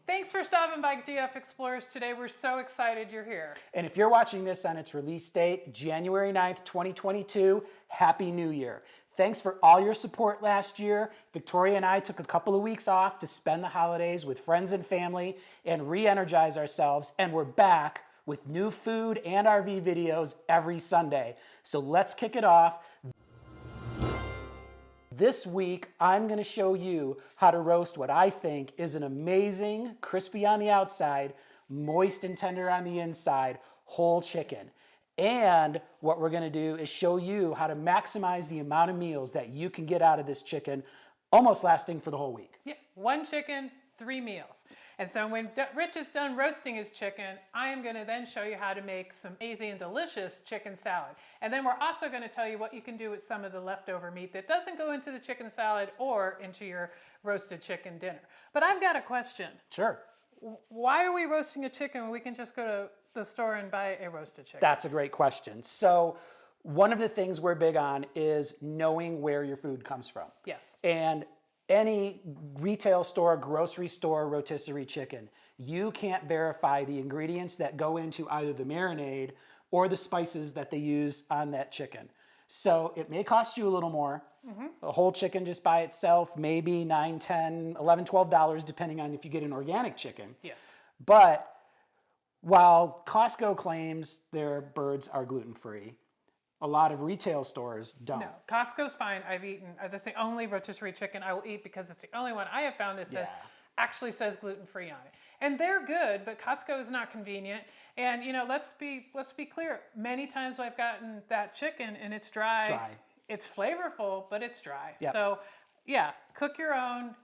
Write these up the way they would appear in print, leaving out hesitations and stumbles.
Thanks for stopping by GF Explorers today. We're so excited you're here. And if you're watching this on its release date, January 9th, 2022, Happy New Year. Thanks for all your support last year. Victoria and I took a couple of weeks off to spend the holidays with friends and family and re-energize ourselves, and we're back with new food and RV videos every Sunday. So let's kick it off. This week, I'm going to show you how to roast what I think is an amazing, crispy on the outside, moist and tender on the inside, whole chicken. And what we're going to do is show you how to maximize the amount of meals that you can get out of this chicken, almost lasting for the whole week. Yeah, one chicken, 3 meals. And so when Rich is done roasting his chicken, I am going to then show you how to make some easy and delicious chicken salad. And then we're also going to tell you what you can do with some of the leftover meat that doesn't go into the chicken salad or into your roasted chicken dinner. But I've got a question. Sure. Why are we roasting a chicken when we can just go to the store and buy a roasted chicken? That's a great question. So one of the things we're big on is knowing where your food comes from. Yes. And any retail store, grocery store, rotisserie chicken, you can't verify the ingredients that go into either the marinade or the spices that they use on that chicken. So it may cost you a little more. A whole chicken just by itself, maybe $9, $10, $11, $12, depending on if you get an organic chicken. Yes. But while Costco claims their birds are gluten-free, a lot of retail stores don't. No, Costco's fine. I've eaten, that's the only rotisserie chicken I will eat because it's the only one I have found that actually says gluten-free on it. And they're good, but Costco is not convenient. And you know, let's be clear. Many times I've gotten that chicken and it's dry. It's flavorful, but it's dry. Yep. So yeah, cook your own,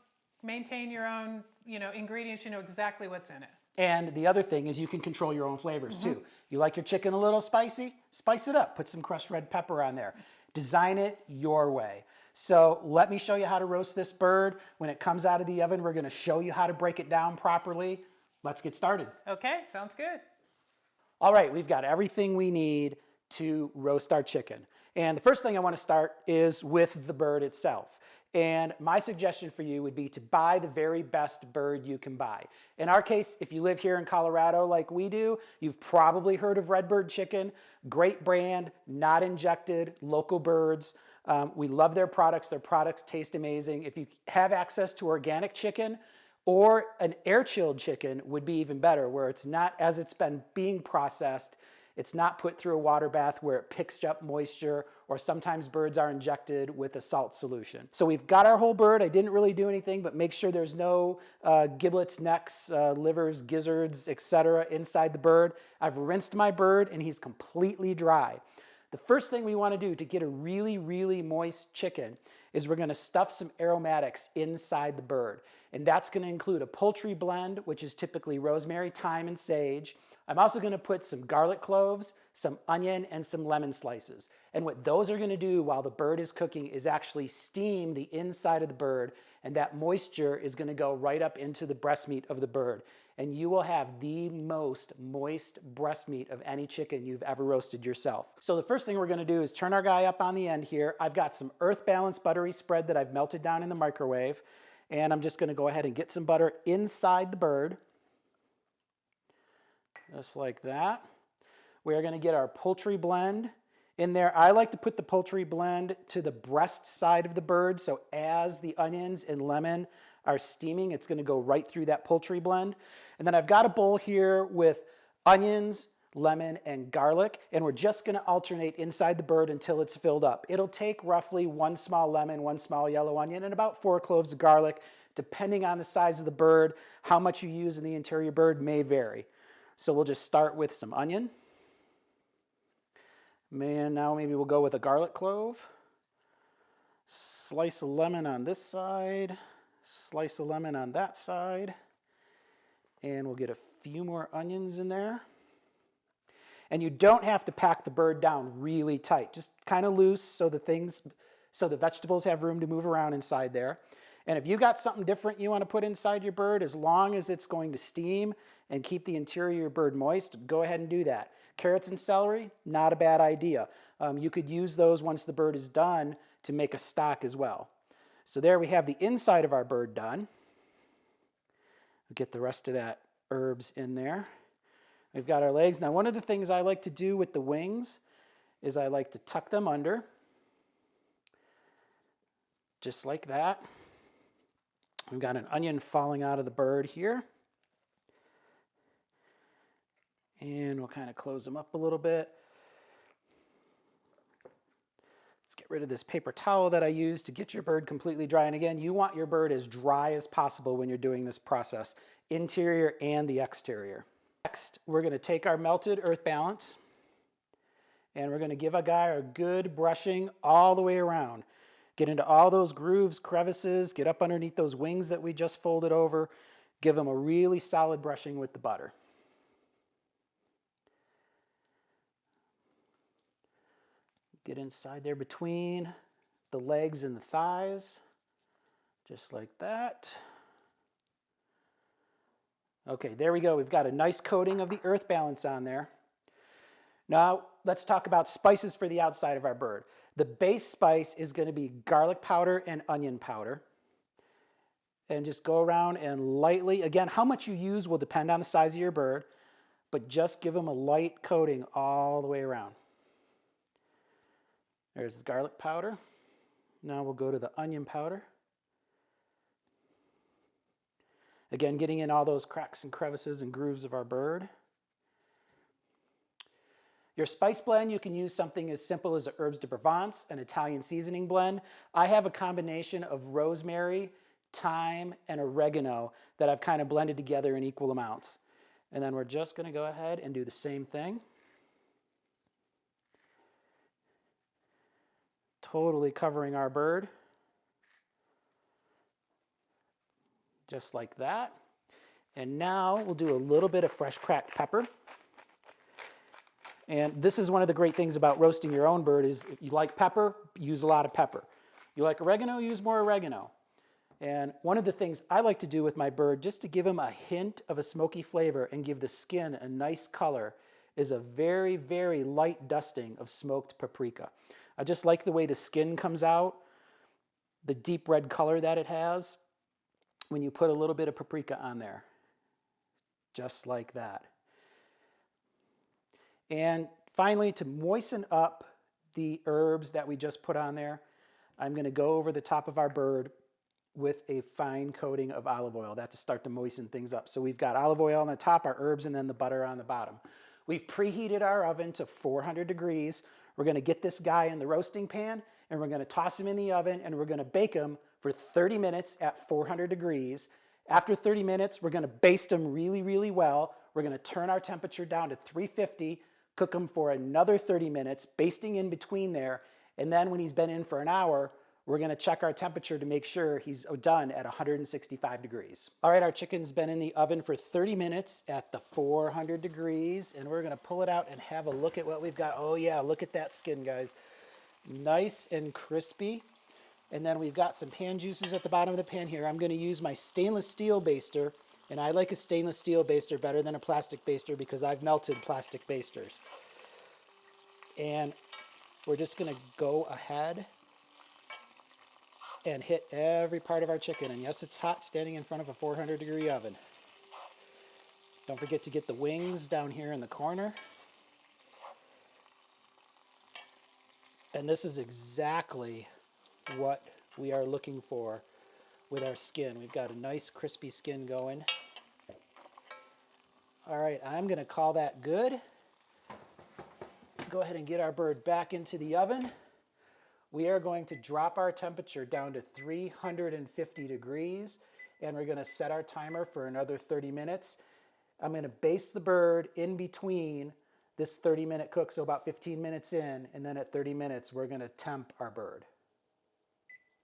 maintain your own, ingredients, you know exactly what's in it. And the other thing is you can control your own flavors too. You like your chicken a little spicy? Spice it up. Put some crushed red pepper on there. Design it your way. So let me show you how to roast this bird. When it comes out of the oven, we're going to show you how to break it down properly. Let's get started. Okay, sounds good. All right, we've got everything we need to roast our chicken. And the first thing I want to start is with the bird itself. And my suggestion for you would be to buy the very best bird you can buy. In our case, if you live here in Colorado like we do, you've probably heard of Redbird Chicken. Great brand, not injected, local birds. We love their products. Their products taste amazing. If you have access to organic chicken or an air-chilled chicken would be even better, where it's not, as it's been being processed, it's not put through a water bath where it picks up moisture, or sometimes birds are injected with a salt solution. So we've got our whole bird. I didn't really do anything, but make sure there's no giblets, necks, livers, gizzards, etc. inside the bird. I've rinsed my bird and he's completely dry. The first thing we want to do to get a really, really moist chicken is we're going to stuff some aromatics inside the bird. And that's going to include a poultry blend, which is typically rosemary, thyme, and sage. I'm also going to put some garlic cloves, some onion, and some lemon slices. And what those are going to do while the bird is cooking is actually steam the inside of the bird, and that moisture is going to go right up into the breast meat of the bird. And you will have the most moist breast meat of any chicken you've ever roasted yourself. So the first thing we're going to do is turn our guy up on the end here. I've got some Earth Balance buttery spread that I've melted down in the microwave. And I'm just going to go ahead and get some butter inside the bird. Just like that. We are going to get our poultry blend in there. I like to put the poultry blend to the breast side of the bird, so as the onions and lemon are steaming, it's going to go right through that poultry blend. And then I've got a bowl here with onions, lemon, and garlic, and we're just going to alternate inside the bird until it's filled up. It'll take roughly 1 small lemon, 1 small yellow onion, and about 4 cloves of garlic. Depending on the size of the bird, how much you use in the interior bird may vary. So we'll just start with some onion. And now maybe we'll go with a garlic clove. Slice of lemon on this side. Slice of lemon on that side. And we'll get a few more onions in there. And you don't have to pack the bird down really tight. Just kind of loose so the vegetables have room to move around inside there. And if you got something different you want to put inside your bird, as long as it's going to steam and keep the interior of your bird moist, go ahead and do that. Carrots and celery, not a bad idea. You could use those once the bird is done to make a stock as well. So there we have the inside of our bird done. Get the rest of that herbs in there. We've got our legs. Now, one of the things I like to do with the wings is I like to tuck them under, just like that. We've got an onion falling out of the bird here. And we'll kind of close them up a little bit. Let's get rid of this paper towel that I used to get your bird completely dry. And again, you want your bird as dry as possible when you're doing this process, interior and the exterior. Next, we're going to take our melted earth balance and we're going to give a guy a good brushing all the way around. Get into all those grooves, crevices, get up underneath those wings that we just folded over. Give them a really solid brushing with the butter. Get inside there between the legs and the thighs, just like that. Okay, there we go. We've got a nice coating of the earth balance on there. Now, let's talk about spices for the outside of our bird. The base spice is going to be garlic powder and onion powder. And just go around and lightly, again, how much you use will depend on the size of your bird, but just give them a light coating all the way around. There's the garlic powder. Now we'll go to the onion powder. Again, getting in all those cracks and crevices and grooves of our bird. Your spice blend, you can use something as simple as a herbs de Provence, an Italian seasoning blend. I have a combination of rosemary, thyme, and oregano that I've kind of blended together in equal amounts. And then we're just going to go ahead and do the same thing. Totally covering our bird. Just like that. And now we'll do a little bit of fresh cracked pepper. And this is one of the great things about roasting your own bird is if you like pepper, use a lot of pepper. You like oregano, use more oregano. And one of the things I like to do with my bird, just to give him a hint of a smoky flavor and give the skin a nice color, is a very, very light dusting of smoked paprika. I just like the way the skin comes out, the deep red color that it has when you put a little bit of paprika on there. Just like that. And finally, to moisten up the herbs that we just put on there, I'm going to go over the top of our bird with a fine coating of olive oil. That's to start to moisten things up. So we've got olive oil on the top, our herbs, and then the butter on the bottom. We've preheated our oven to 400 degrees. We're going to get this guy in the roasting pan, and we're going to toss him in the oven, and we're going to bake him for 30 minutes at 400 degrees. After 30 minutes, we're going to baste him really, really well. We're going to turn our temperature down to 350, cook him for another 30 minutes, basting in between there, and then when he's been in for an hour, we're going to check our temperature to make sure he's done at 165 degrees. All right, our chicken's been in the oven for 30 minutes at the 400 degrees, and we're going to pull it out and have a look at what we've got. Oh yeah, look at that skin, guys. Nice and crispy. And then we've got some pan juices at the bottom of the pan here. I'm going to use my stainless steel baster, and I like a stainless steel baster better than a plastic baster because I've melted plastic basters. And we're just going to go ahead and hit every part of our chicken. And yes, it's hot standing in front of a 400 degree oven. Don't forget to get the wings down here in the corner. And this is exactly what we are looking for with our skin. We've got a nice crispy skin going. All right, I'm going to call that good. Go ahead and get our bird back into the oven. We are going to drop our temperature down to 350 degrees, and we're going to set our timer for another 30 minutes. I'm going to baste the bird in between this 30-minute cook, so about 15 minutes in, and then at 30 minutes, we're going to temp our bird.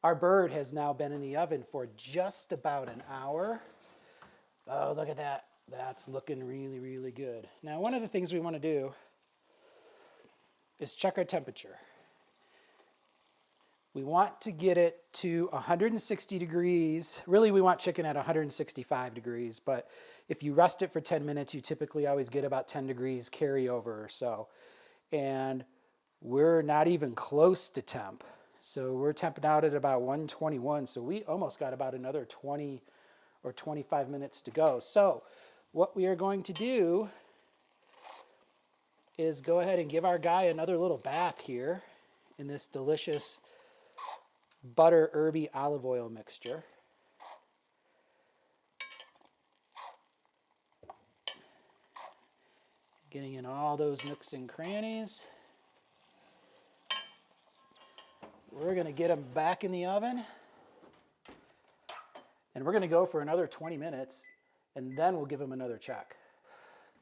Our bird has now been in the oven for just about an hour. Oh, look at that. That's looking really, really good. Now, one of the things we want to do is check our temperature. We want to get it to 160 degrees. Really, we want chicken at 165 degrees, but if you rest it for 10 minutes, you typically always get about 10 degrees carryover or so. And we're not even close to temp. So we're temping out at about 121, so we almost got about another 20 or 25 minutes to go. So what we are going to do is go ahead and give our guy another little bath here in this delicious butter herby olive oil mixture. Getting in all those nooks and crannies. We're going to get them back in the oven. And we're going to go for another 20 minutes, and then we'll give them another check.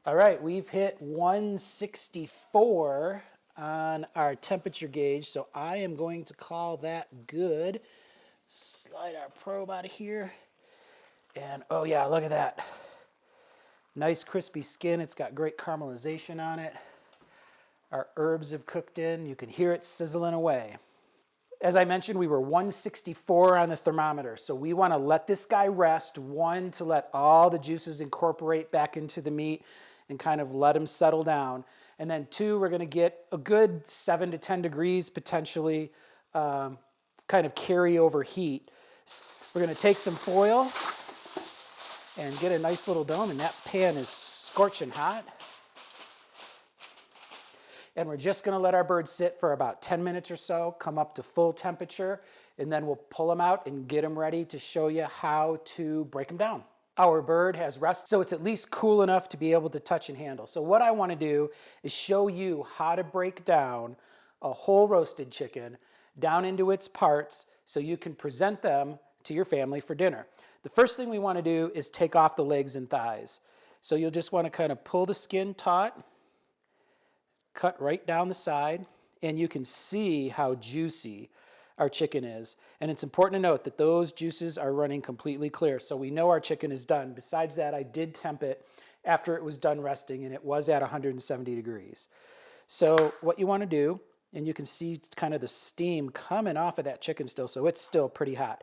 All right, we've hit 164 on our temperature gauge, so I am going to call that good. Slide our probe out of here. And oh yeah, look at that. Nice crispy skin. It's got great caramelization on it. Our herbs have cooked in. You can hear it sizzling away. As I mentioned, we were 164 on the thermometer. So we want to let this guy rest. One, to let all the juices incorporate back into the meat and kind of let them settle down. And then two, we're going to get a good 7 to 10 degrees potentially, kind of carryover heat. We're going to take some foil and get a nice little dome, and that pan is scorching hot. And we're just going to let our bird sit for about 10 minutes or so, come up to full temperature, and then we'll pull them out and get them ready to show you how to break them down. Our bird has rested, so it's at least cool enough to be able to touch and handle. So what I want to do is show you how to break down a whole roasted chicken down into its parts so you can present them to your family for dinner. The first thing we want to do is take off the legs and thighs. So you'll just want to kind of pull the skin taut, cut right down the side, and you can see how juicy our chicken is. And it's important to note that those juices are running completely clear, so we know our chicken is done. Besides that, I did temp it after it was done resting, and it was at 170 degrees. So what you want to do, and you can see kind of the steam coming off of that chicken still, so it's still pretty hot.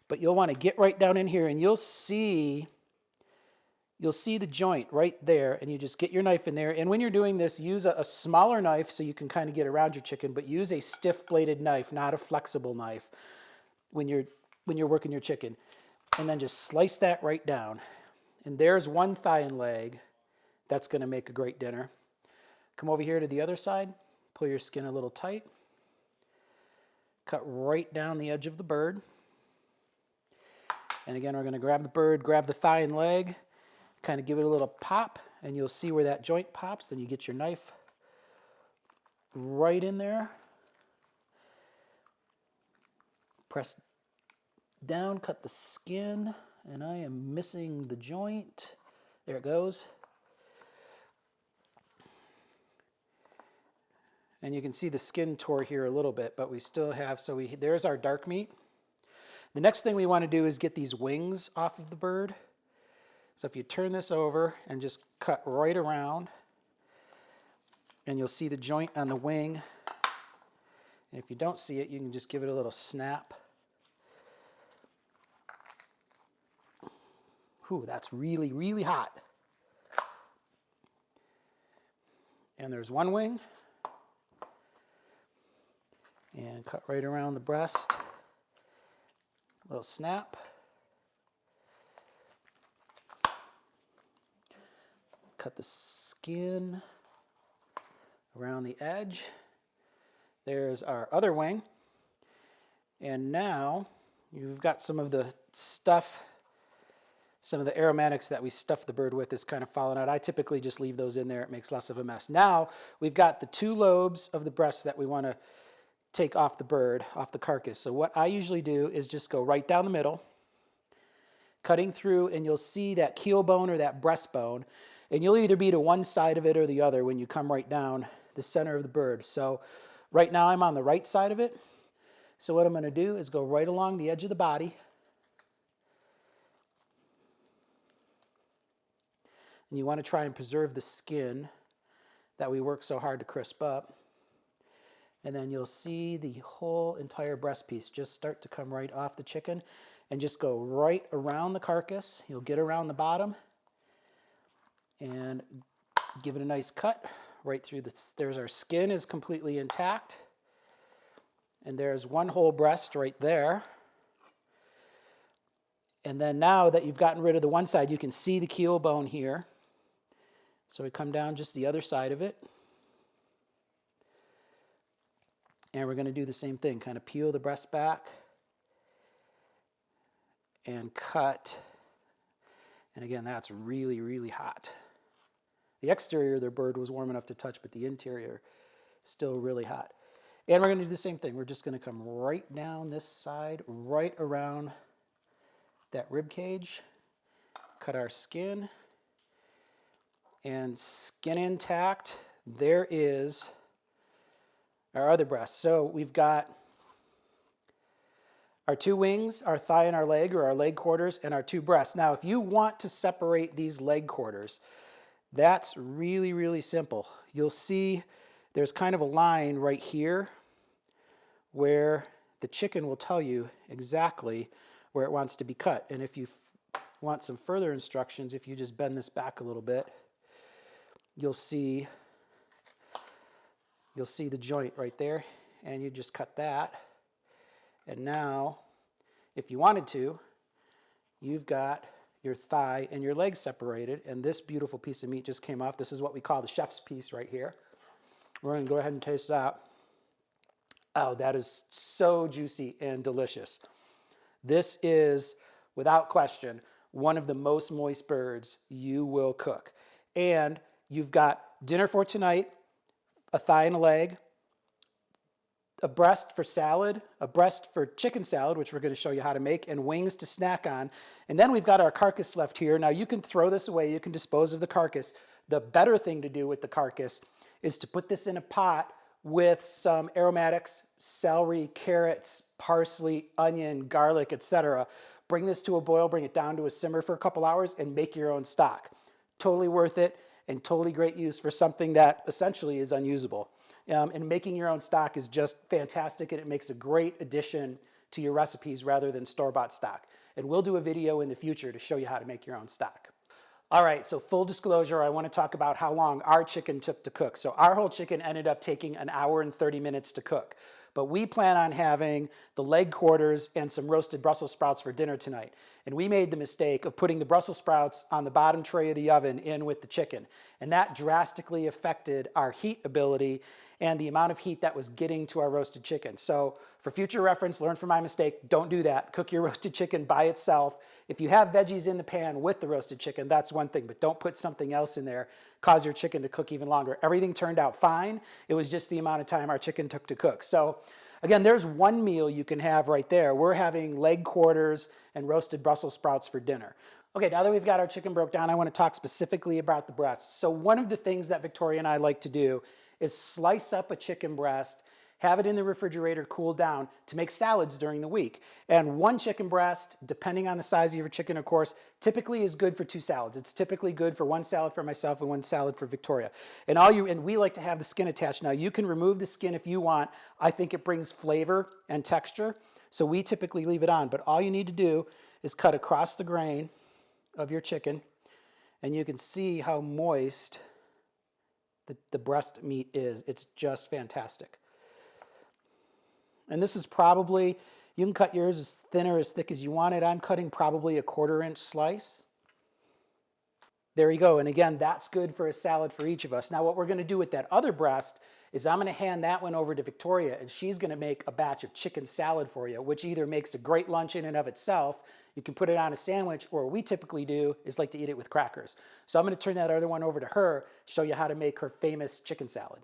But you'll want to get right down in here, and you'll see the joint right there, and you just get your knife in there. And when you're doing this, use a smaller knife so you can kind of get around your chicken, but use a stiff-bladed knife, not a flexible knife, when you're working your chicken. And then just slice that right down. And there's one thigh and leg. That's going to make a great dinner. Come over here to the other side. Pull your skin a little tight. Cut right down the edge of the bird. And again, we're going to grab the bird, grab the thigh and leg, kind of give it a little pop, and you'll see where that joint pops. Then you get your knife right in there. Press down, cut the skin, and I am missing the joint. There it goes. And you can see the skin tore here a little bit, but we still have, there's our dark meat. The next thing we want to do is get these wings off of the bird. So if you turn this over and just cut right around, and you'll see the joint on the wing. And if you don't see it, you can just give it a little snap. Whew, that's really, really hot. And there's one wing. And cut right around the breast. A little snap. Cut the skin around the edge. There's our other wing. And now you've got some of the stuff, some of the aromatics that we stuffed the bird with is kind of falling out. I typically just leave those in there. It makes less of a mess. Now we've got the two lobes of the breast that we want to take off the bird, off the carcass. So what I usually do is just go right down the middle, cutting through, and you'll see that keel bone or that breastbone. And you'll either be to one side of it or the other when you come right down the center of the bird. So right now I'm on the right side of it. So what I'm going to do is go right along the edge of the body. And you want to try and preserve the skin that we work so hard to crisp up. And then you'll see the whole entire breast piece just start to come right off the chicken and just go right around the carcass. You'll get around the bottom and give it a nice cut right through there's our skin is completely intact. And there's one whole breast right there. And then now that you've gotten rid of the one side, you can see the keel bone here. So we come down just the other side of it. And we're going to do the same thing, kind of peel the breast back and cut. And again, that's really, really hot. The exterior of the bird was warm enough to touch, but the interior still really hot. And we're going to do the same thing. We're just going to come right down this side, right around that rib cage, cut our skin, and skin intact. There is our other breast. So we've got our two wings, our thigh and our leg, or our leg quarters, and our two breasts. Now, if you want to separate these leg quarters, that's really, really simple. You'll see there's kind of a line right here where the chicken will tell you exactly where it wants to be cut. And if you want some further instructions, if you just bend this back a little bit, you'll see the joint right there, and you just cut that. And now, if you wanted to, you've got your thigh and your leg separated, and this beautiful piece of meat just came off. This is what we call the chef's piece right here. We're going to go ahead and taste that. Oh, that is so juicy and delicious. This is, without question, one of the most moist birds you will cook. And you've got dinner for tonight, a thigh and a leg, a breast for salad, a breast for chicken salad, which we're going to show you how to make, and wings to snack on. And then we've got our carcass left here. Now you can throw this away, you can dispose of the carcass. The better thing to do with the carcass is to put this in a pot with some aromatics, celery, carrots, parsley, onion, garlic, etc. Bring this to a boil, bring it down to a simmer for a couple hours, and make your own stock. Totally worth it and totally great use for something that essentially is unusable. And making your own stock is just fantastic, and it makes a great addition to your recipes rather than store-bought stock. And we'll do a video in the future to show you how to make your own stock. All right, so full disclosure, I want to talk about how long our chicken took to cook. So our whole chicken ended up taking 1 hour and 30 minutes to cook. But we plan on having the leg quarters and some roasted Brussels sprouts for dinner tonight. And we made the mistake of putting the Brussels sprouts on the bottom tray of the oven in with the chicken. And that drastically affected our heat ability and the amount of heat that was getting to our roasted chicken. So for future reference, learn from my mistake. Don't do that. Cook your roasted chicken by itself. If you have veggies in the pan with the roasted chicken, that's one thing, but don't put something else in there. Cause your chicken to cook even longer. Everything turned out fine. It was just the amount of time our chicken took to cook. So again, there's one meal you can have right there. We're having leg quarters and roasted Brussels sprouts for dinner. Okay, now that we've got our chicken broke down, I want to talk specifically about the breasts. So one of the things that Victoria and I like to do is slice up a chicken breast, have it in the refrigerator, cool down to make salads during the week. And one chicken breast, depending on the size of your chicken, of course, typically is good for 2 salads. It's typically good for 1 salad for myself and 1 salad for Victoria. And we like to have the skin attached. Now you can remove the skin if you want. I think it brings flavor and texture, so we typically leave it on. But all you need to do is cut across the grain of your chicken, and you can see how moist the breast meat is. It's just fantastic. And this is probably, you can cut yours as thin or as thick as you want it. I'm cutting probably a 1/4 inch slice. There you go. And again, that's good for a salad for each of us. Now what we're going to do with that other breast is I'm going to hand that one over to Victoria, and she's going to make a batch of chicken salad for you, which either makes a great lunch in and of itself. You can put it on a sandwich, or what we typically do is like to eat it with crackers. So I'm going to turn that other one over to her, show you how to make her famous chicken salad.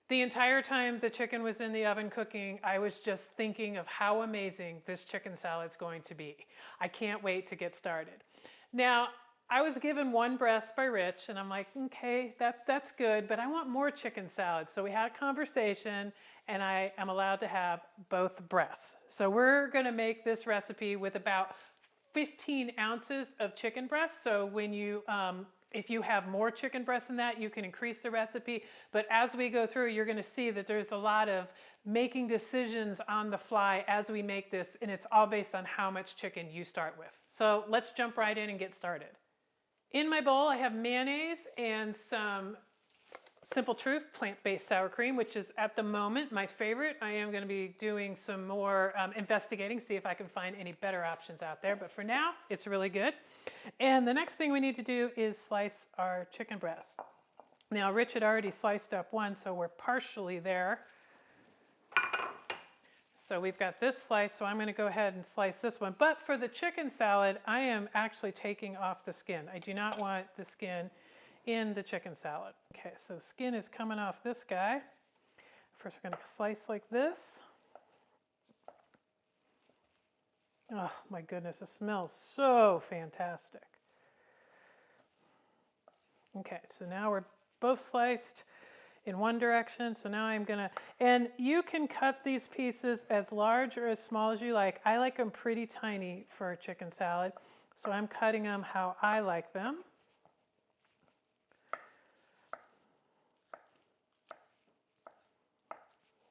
The entire time the chicken was in the oven cooking, I was just thinking of how amazing this chicken salad's going to be. I can't wait to get started. Now, I was given 1 breast by Rich, and I'm like, okay, that's good, but I want more chicken salad. So we had a conversation, and I am allowed to have both breasts. So we're going to make this recipe with about 15 ounces of chicken breast. So when you if you have more chicken breast than that, you can increase the recipe. But as we go through, you're going to see that there's a lot of making decisions on the fly as we make this, and it's all based on how much chicken you start with. So let's jump right in and get started. In my bowl, I have mayonnaise and some Simple Truth plant-based sour cream, which is at the moment my favorite. I am going to be doing some more investigating, see if I can find any better options out there. But for now, it's really good. And the next thing we need to do is slice our chicken breast. Now, Rich had already sliced up one, so we're partially there. So we've got this slice, so I'm going to go ahead and slice this one. But for the chicken salad, I am actually taking off the skin. I do not want the skin in the chicken salad. Okay, so the skin is coming off this guy. First, we're going to slice like this. Oh my goodness, it smells so fantastic. Okay, so now we're both sliced in one direction. So now I'm gonna, and you can cut these pieces as large or as small as you like. I like them pretty tiny for a chicken salad, so I'm cutting them how I like them.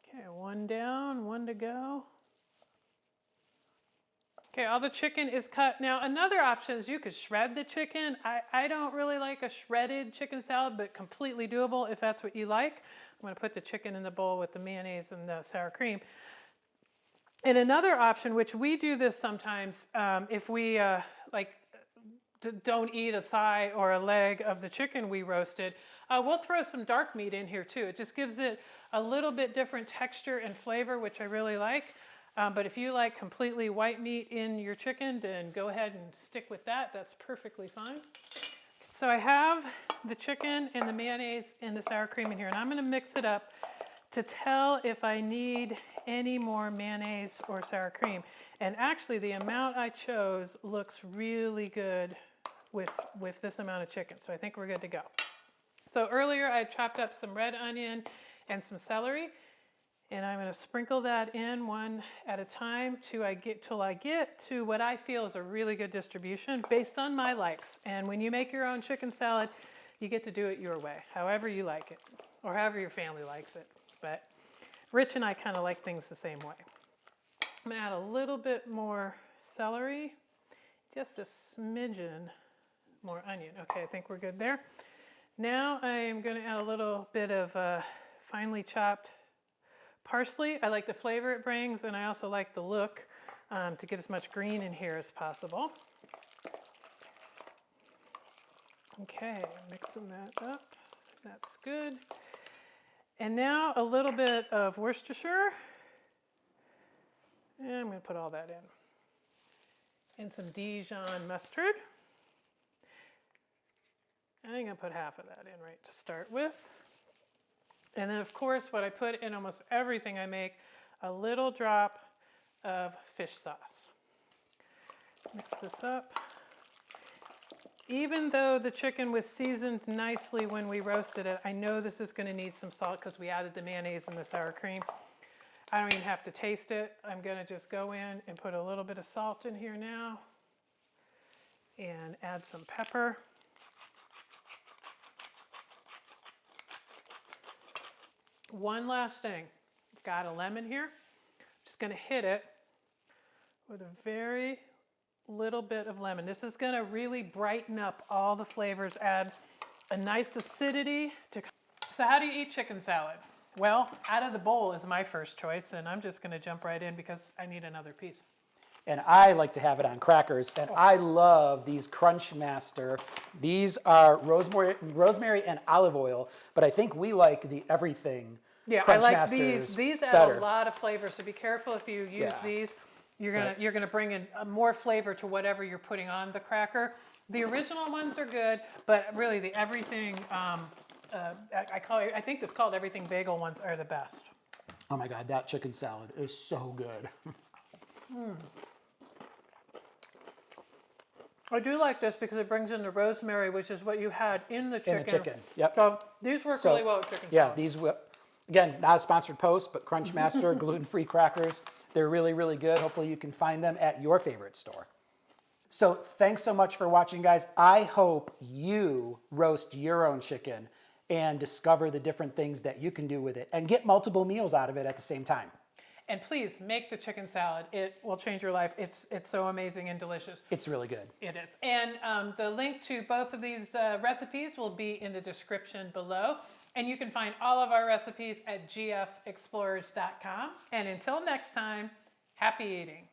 Okay, one down, one to go. Okay, all the chicken is cut. Now, another option is you could shred the chicken. I don't really like a shredded chicken salad, but completely doable if that's what you like. I'm going to put the chicken in the bowl with the mayonnaise and the sour cream. And another option, which we do this sometimes, if we don't eat a thigh or a leg of the chicken we roasted, we'll throw some dark meat in here too. It just gives it a little bit different texture and flavor, which I really like. But if you like completely white meat in your chicken, then go ahead and stick with that. That's perfectly fine. So I have the chicken and the mayonnaise and the sour cream in here, and I'm going to mix it up to tell if I need any more mayonnaise or sour cream. And actually, the amount I chose looks really good with this amount of chicken. So I think we're good to go. So earlier, I chopped up some red onion and some celery. And I'm going to sprinkle that in one at a time till I get to what I feel is a really good distribution based on my likes. And when you make your own chicken salad, you get to do it your way, however you like it, or however your family likes it. But Rich and I kind of like things the same way. I'm going to add a little bit more celery, just a smidgen more onion. Okay, I think we're good there. Now I am going to add a little bit of finely chopped parsley. I like the flavor it brings, and I also like the look to get as much green in here as possible. Okay, mixing that up. That's good. And now a little bit of Worcestershire. And I'm going to put all that in. And some Dijon mustard. I'm going to put half of that in right to start with. And then, of course, what I put in almost everything I make, a little drop of fish sauce. Mix this up. Even though the chicken was seasoned nicely when we roasted it, I know this is going to need some salt because we added the mayonnaise and the sour cream. I don't even have to taste it. I'm going to just go in and put a little bit of salt in here now and add some pepper. One last thing, I've got a lemon here. I'm just going to hit it with a very little bit of lemon. This is going to really brighten up all the flavors, add a nice acidity to. So how do you eat chicken salad? Well, out of the bowl is my first choice, and I'm just going to jump right in because I need another piece. And I like to have it on crackers, and I love these Crunch Master. These are rosemary and olive oil, but I think we like the everything. Yeah, Crunch I like Masters these add better. a lot of flavor, so be careful if you use these. You're gonna bring in more flavor to whatever you're putting on the cracker. The original ones are good, but really the everything, I think it's called everything bagel ones are the best. Oh my God, that chicken salad is so good. I do like this because it brings in the rosemary, which is what you had in the chicken. In the chicken, yep. So these work really well with chicken salad. Yeah, these will, again, not a sponsored post, but Crunch Master gluten-free crackers. They're really, really good. Hopefully you can find them at your favorite store. So thanks so much for watching, guys. I hope you roast your own chicken and discover the different things that you can do with it and get multiple meals out of it at the same time. And please make the chicken salad. It will change your life. It's so amazing and delicious. It's really good. It is. And the link to both of these recipes will be in the description below. And you can find all of our recipes at gfexplorers.com. And until next time, happy eating.